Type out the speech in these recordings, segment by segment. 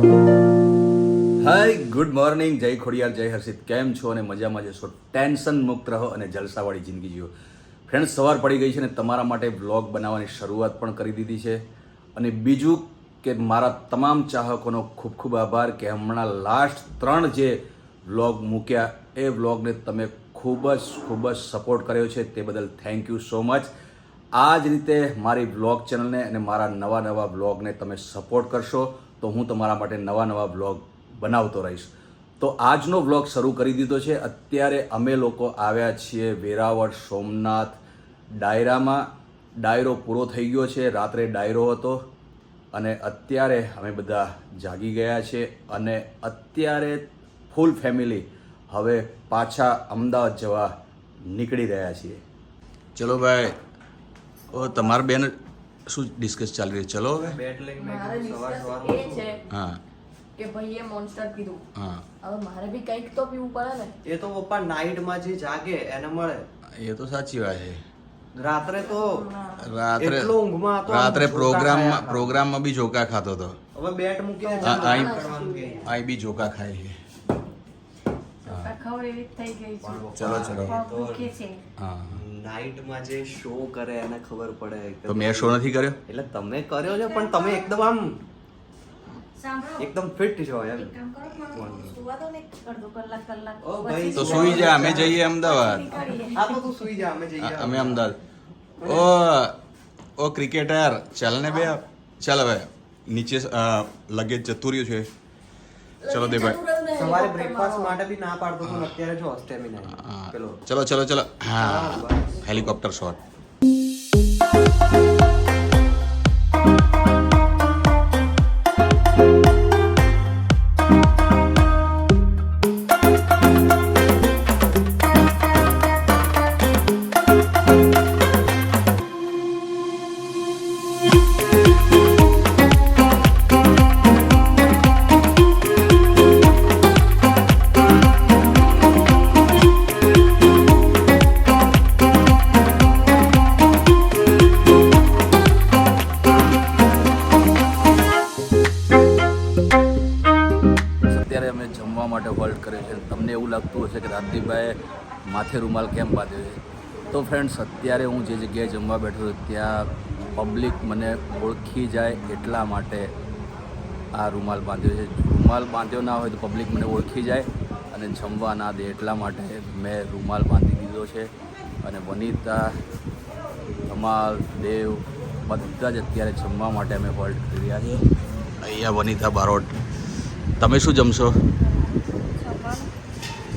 Hi good morning, જય ખોડિયાર, જય હર્ષિત. કેમ છો અને મજામાં જશો? ટેન્શન મુક્ત રહો અને જલસાવાળી જિંદગી જીવો. ફ્રેન્ડ્સ, સવાર પડી ગઈ છે અને તમારા માટે વ્લોગ બનાવવાની શરૂઆત પણ કરી દીધી છે. અને બીજું કે મારા તમામ ચાહકોનો ખૂબ ખૂબ આભાર કે હમણાં લાસ્ટ 3 જે વ્લોગ મૂક્યા એ વ્લોગને તમે ખૂબ જ સપોર્ટ કર્યો છે, તે બદલ થેન્ક યુ સો મચ. આ જ રીતે મારી વ્લોગ ચેનલને અને મારા નવા વ્લોગને તમે સપોર્ટ કરશો તો હું તમારા માટે નવા વ્લોગ બનાવતો રહીશ. તો આજનો વ્લોગ શરૂ કરી દીધો છે. અત્યારે અમે લોકો આવ્યા છીએ વેરાવળ સોમનાથ ડાયરામાં. ડાયરો પૂરો થઈ ગયો છે, રાત્રે ડાયરો હતો અને અત્યારે અમે બધા જાગી ગયા છે અને અત્યારે ફૂલ ફેમિલી હવે પાછા અમદાવાદ જવા નીકળી રહ્યા છીએ. ચલો ભાઈ, ઓ તમારા બેન શું ડિસ્કસ ચાલી રહી? ચલો હવે બેટ લઈને મારે સવાર ડિસ્કસ એ છે હા કે ભાઈએ મોન્સ્ટર પીધું, હા હવે મારે બી કંઈક તો પીવું પડે ને. એ તો પપ્પા નાઈટમાં જે જાગે એને મળે. એ તો સાચી વાત છે. રાત્રે તો રાત્રે એટલો ઊંઘમાં હતો, રાત્રે આમ ઝોકા ખાયા હતા. પ્રોગ્રામમાં બી જોકા ખાતો હતો. હવે બેટ મૂકીને આ- ચાલુ આ- કરવાનું કે આ બી જોકા ખાય છે. ખબર એવી જ થઈ ગઈ છે. પણ ચલો, પપ્પા, ચલો. એ તો ભૂખી છે. હા, નાઈટમાં જે શો કરે એને ખબર પડે કે તો મેં શો નથી કર્યો. એટલે તમે કર્યો છે પણ તમે એકદમ આમ સાંભળો, એકદમ ફિટ છો એમ. એક કામ કરો, મને સુવા દો ને અડધો કલાક. ઓ ભાઈ, તો સુઈ જા, અમે જઈએ અમદાવાદ. નીકળીએ. હા તો તું સુઈ જા, અમે જઈએ. અમે અમદાવાદ. ઓ ક્રિકેટર, ચાલ ને બે. ચાલ હવે નીચે લગેજ જતું રહ્યું છે. ચલો દે ભાઈ. સવારે બ્રેકફાસ્ટ માટે બી ના પાડતો તો ને અત્યારે જો હા, સ્ટેમિના પેલો ચલો હા, બસ. Helicopter shot. અત્યારે અમે જમવા માટે હોલ્ટ કર્યો છે. તમને એવું લાગતું હશે કે રાજદીપભાઈએ માથે રૂમાલ કેમ બાંધ્યો છે? તો ફ્રેન્ડ્સ, અત્યારે હું જે જગ્યાએ જમવા બેઠો છું ત્યાં પબ્લિક મને ઓળખી જાય એટલા માટે આ રૂમાલ બાંધ્યો છે. રૂમાલ બાંધ્યો ના હોય તો પબ્લિક મને ઓળખી જાય અને જમવા ના દે એટલા માટે મેં રૂમાલ બાંધી દીધો છે. અને વનિતા, ધમાલ, દેવ બધા જ અત્યારે જમવા માટે અમે હોલ્ટ કરી રહ્યા છીએ. અહીંયા વનિતા બારોટ, તમે શું જમશો?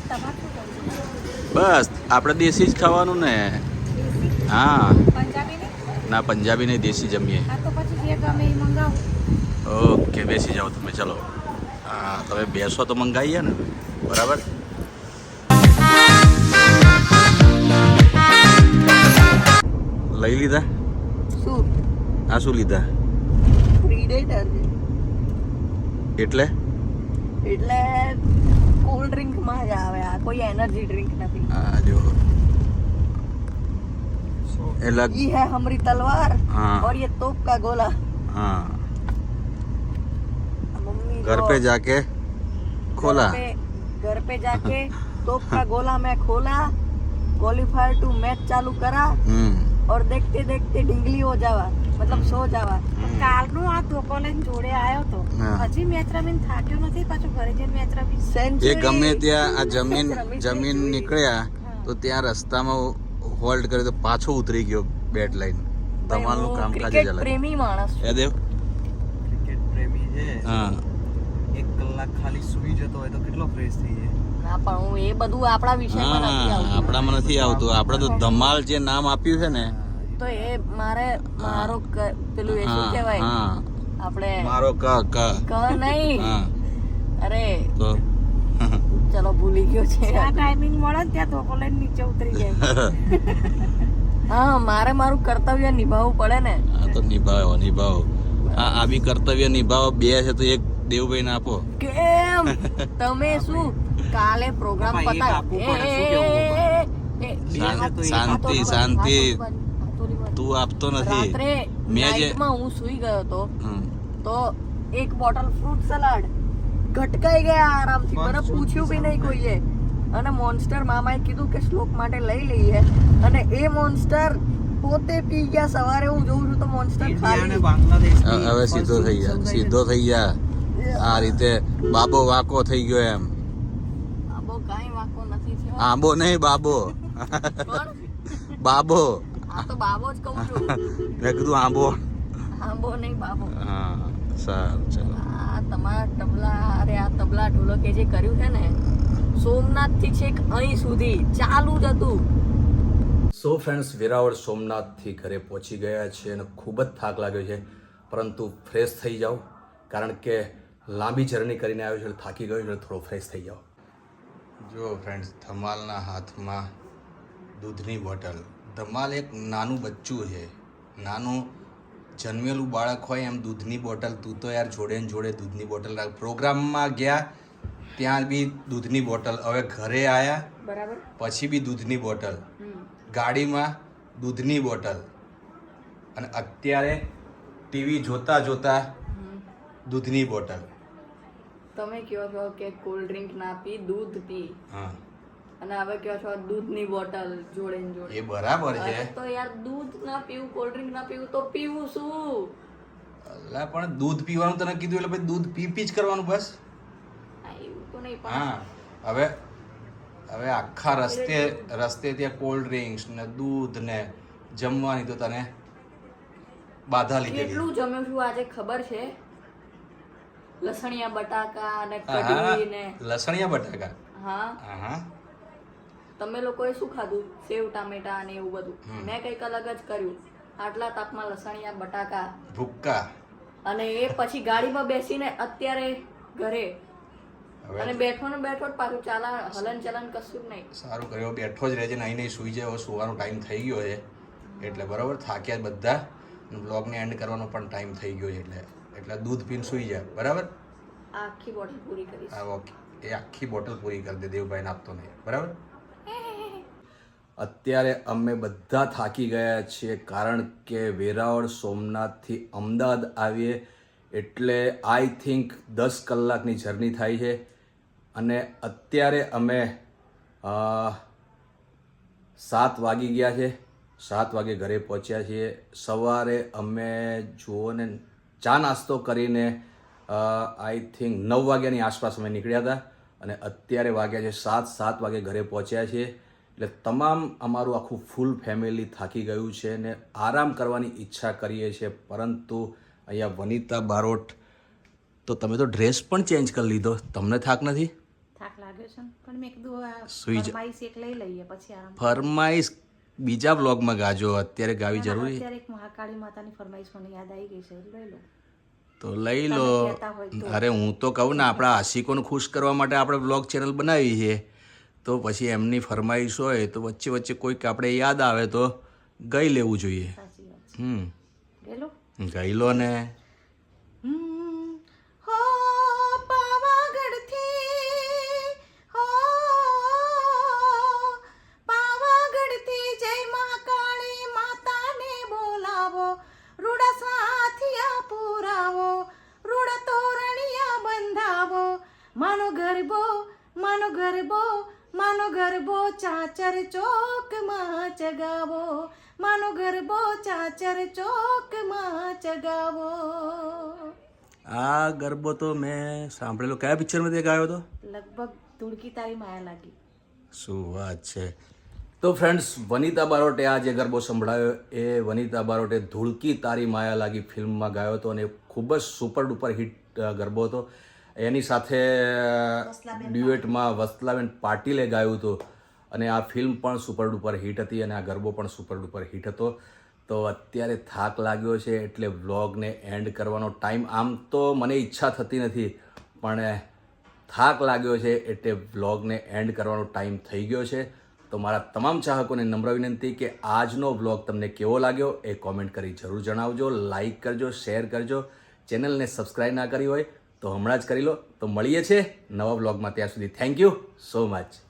તમારે શું કરવું? બસ આપણે દેશી જ ખાવાનું ને. હા, પંજાબી નહીં? ના પંજાબી નહીં, દેશી જમીએ. હા તો પછી જે ગમે એ મંગાવું. ઓકે, બેસી જાઓ તમે. ચલો, હા તમે બેસો તો મંગાવીએ ને, બરાબર. લઈ લીધા? શું આ શું લીધા? પ્રીડેટર એટલે એટલે કોલ્ડ ડ્રિંકમાં જ આવે, આ કોઈ એનર્જી ડ્રિંક નથી. આ જો એટલે ये है हमारी तलवार हाँ। और ये तोप का गोला. હા, मम्मी घर जो पे जाके खोला. घर पे जाके तोप का गोला मैं खोला, क्वालिफायर टू मैच चालू करा और देखते देखते ढींगली हो जावा, मतलब सो जावा. કાલનો આ ધોકો લઈને જોડે આવ્યો તો હા. હજી મેચ રમીને થાક્યો નથી, પાછું ઘરે જઈને મેચ રમી. એ ગમે ત્યાં આ જમીન નીકળ્યા તો ત્યાં રસ્તામાં હોલ્ડ કર્યો તો પાછો ઉતરી ગયો બેટ લઈને. ધમાલનું કામકાજ જ ક્રિકેટ અલગ. પ્રેમી માણસ. એ દેવ. ક્રિકેટ પ્રેમી છે. હા, 1 કલાક ખાલી સુઈ જતો હોય તો કેટલો ફ્રેશ થઈ જાય. ના પણ હું એ બધું આપણા વિષયમાં નથી હા, આવતું. આપણામાં નથી આવતું. આપણે તો ધમાલ જે નામ આપ્યું છે ને, તો એ મારો પેલું એ શું હા, કહેવાય, હા, આપણે મારો ક નહીં, હા અરે તો ચલો ભૂલી ગયો છે. જ્યાં ટાઈમિંગ મળે ને ત્યાં ધોકો લઈને નીચે ઉતરી જાય. હા, મારે મારું કર્તવ્ય નિભાવવું પડે ને. આ તો નિભાવો. આ બી કર્તવ્ય નિભાવો. 2 છે તો એક દેવભાઈને આપો. કેમ તમે શું કાલે પ્રોગ્રામ પપ્પા, એક આપવું પડે, શું કેવું શાંતિ. તું આપતો નથી. રાત્રે મેં જે નાઈટમાં હું સૂઈ ગયો હતો હમ, તો एक बोतल फ्रूट सलाड ઘટકાઈ ગયા આરામથી મને પૂછ્યું બી નહીં કોઈએ અને મોન્સ્ટર મામાએ કીધું કે શ્લોક માટે લઈ લઈએ અને એ મોન્સ્ટર પોતે પી ગયા સવારે હું જોઉં છું તો મોન્સ્ટર ઇન્ડિયા અને ખાલી બાંગ્લાદેશ હવે સીધો થઈ જા આ રીતે બાબો વાકો થઈ ગયો એમ આબો કાંઈ વાંકો નથી થયો આંબો નહીં બાબો કોણ? બાબો આ તો બાબો જ કહું છું મેં કીધું આંબો આંબો નહીં બાબો હા સારું ચલો આ તમારા તબલા ઢોલો કે જે કર્યું છે ને સોમનાથ થી છેક અહીં સુધી ચાલુ જ હતું. સો ફ્રેન્ડ્સ, વેરાવળ સોમનાથથી ઘરે પહોંચી ગયા છે અને ખૂબ જ થાક લાગ્યો છે, પરંતુ ફ્રેશ થઈ જાઓ કારણ કે લાંબી જર્ની કરીને આવ્યો છે, થાકી ગયો છે, થોડો ફ્રેશ થઈ જાઓ. જો ફ્રેન્ડ્સ, ધમાલના હાથમાં દૂધની બોટલ. ધમાલ એક નાનું બચ્ચું છે, નાનું જન્મેલું બાળક હોય એમ દૂધની બોટલ. તું તો યાર જોડે ને જોડે દૂધની બોટલ રાખ. પ્રોગ્રામમાં ગયા ત્યાં બી દૂધની બોટલ, હવે ઘરે આવ્યા બરાબર પછી બી દૂધની બોટલ, ગાડીમાં દૂધની બોટલ, અને અત્યારે ટીવી જોતા જોતા દૂધની બોટલ. તમે કહો છો કે કોલ્ડ ડ્રિંક ના પી દૂધ પી હા, અને હવે કહો છો દૂધની બોટલ જોડે ને જોડે. એ બરાબર છે. અરે તો યાર દૂધ ના પીવું કોલ્ડ ડ્રિંક ના પીવું તો પીવું શું? અલા પણ દૂધ પીવાનું તને કીધું એટલે પછી દૂધ પી જ કરવાનું બસ. આ એવું તો નહીં પણ હા, હવે આખા રસ્તે ત્યાં કોલ્ડ ડ્રિંક્સ ને દૂધ ને જમવાની તો તને બાધા લીધેલી. કેટલું જમ્યો છું આજે ખબર છે? લસણિયા બટાકા અને કઢી ને લસણિયા બટાકા. હા. હા, તમે લોકોએ શું ખાધું? સેવ ટામેટા અને એવું બધું. મેં કંઈક અલગ જ કર્યું. આટલા તાપમાં લસણિયા બટાકા ભૂક્કા. અને એ પછી ગાડીમાં બેસીને અત્યારે ઘરે અને બેઠો ને બેઠો જ પાછું હલન ચલન કશું જ નહીં. સારું કર્યું, બેઠો જ રહેજે, નહીં નહીં સુઈ જાય. હવે સુવાનો ટાઈમ થઈ ગયો છે એટલે બરાબર, થાક્યા બધા, બ્લોગને એન્ડ કરવાનો પણ ટાઈમ થઈ ગયો છે એટલે દૂધ પીને સુઈ જાય બરાબર. આ આખી બોટલ પૂરી કરીશ. હા ઓકે, એ આખી બોટલ પૂરી કરી દે, દેવભાઈને આપતો નહીં બરાબર. અત્યારે અમે બધા થાકી ગયા છીએ કારણ કે વેરાવળ સોમનાથથી અમદાવાદ આવીએ એટલે આઈ થિંક 10 કલાકની જર્ની થાય છે, અને અત્યારે અમે 7 વાગી ગયા છે. 7 વાગે ઘરે પહોંચ્યા છીએ. સવારે અમે જુઓ ને ચા નાસ્તો કરીને આઈ થિંક 9 વાગ્યાની આસપાસ અમે નીકળ્યા હતા, અને અત્યારે વાગ્યા છે 7 વાગે ઘરે પહોંચ્યા છીએ. એટલે તમામ અમારું આખું ફૂલ ફેમિલી થાકી ગયું છે ને આરામ કરવાની ઈચ્છા કરીએ છીએ, પરંતુ અહીંયા વનિતા બારોટ, તો તમે તો ડ્રેસ પણ ચેન્જ કરી લીધો, તમને થાક નથી? થાક લાગ્યો છે ને, પણ મેં કીધું આ સુઈ જા. ફરમાઈશ એક લઈ લઈએ પછી આરામ. ફરમાઈશ બીજા બ્લોગમાં ગાજો, અત્યારે ગાવી જરૂરી? અત્યારે એક મહાકાળી માતાની ફરમાઈશ મને યાદ આવી ગઈ છે, લઈ લો. તો લઈ લો. તમે કહેતા હોય તો. અરે હું તો કહું ને, આપણા આશિકોને ખુશ કરવા માટે આપણે બ્લોગ ચેનલ બનાવી છે, તો પછી એમની ફરમાઈશ હોય તો વચ્ચે વચ્ચે કોઈક આપણે યાદ આવે તો ગઈ લેવું જોઈએ. સાચી વાત છે. લઈ લો. ગઈ લો ને. હો પાવાગઢથી, હો પાવાગઢથી જય મહાકાળી માતાને બોલાવો, રૂડા સાથિયા પુરાવો, રૂડા તોરણિયા બંધાવો, માનો ગરબો માનો ગરબો માનો ગરબો ચાચર ચોકમાં ચગાવો, માનો ગરબો ચાચર ચોકમાં ચગાવો. આ ગરબો તો મેં સાંભળેલો, કયા પિક્ચરમાં તે ગાયો હતો? લગભગ ધૂળકી તારી માયા લાગી. શું વાત છે. તો ફ્રેન્ડ્સ, વનિતા બારોટે આ જે ગરબો સંભળાયો એ વનિતા બારોટે ધૂળકી તારી માયા લાગી ફિલ્મમાં ગાયો હતો, અને ખૂબ જ સુપર ડુપર હિટ ગરબો હતો. એની સાથે ડ્યુએટમાં વસ્તલાબેન પાટીલે ગાયું હતું, અને આ ફિલ્મ પણ સુપર ડુપર હિટ હતી અને આ ગરબો પણ સુપર ડુપર હિટ હતો. તો અત્યારે થાક લાગ્યો છે એટલે વ્લોગને એન્ડ કરવાનો ટાઈમ, આમ તો મને ઈચ્છા થતી નથી પણ થાક લાગ્યો છે એટલે વ્લોગને એન્ડ કરવાનો ટાઈમ થઈ ગયો છે. તો મારા તમામ ચાહકોને નમ્ર વિનંતી કે આજનો વ્લોગ તમને કેવો લાગ્યો એ કોમેન્ટ કરી જરૂર જણાવજો, લાઈક કરજો, શેર કરજો. ચેનલને સબસ્ક્રાઈબ ના કરી હોય તો હમણાં જ કરી લો. તો મળીએ છીએ નવા વ્લોગમાં, ત્યાં સુધી થેન્ક યુ સો મચ.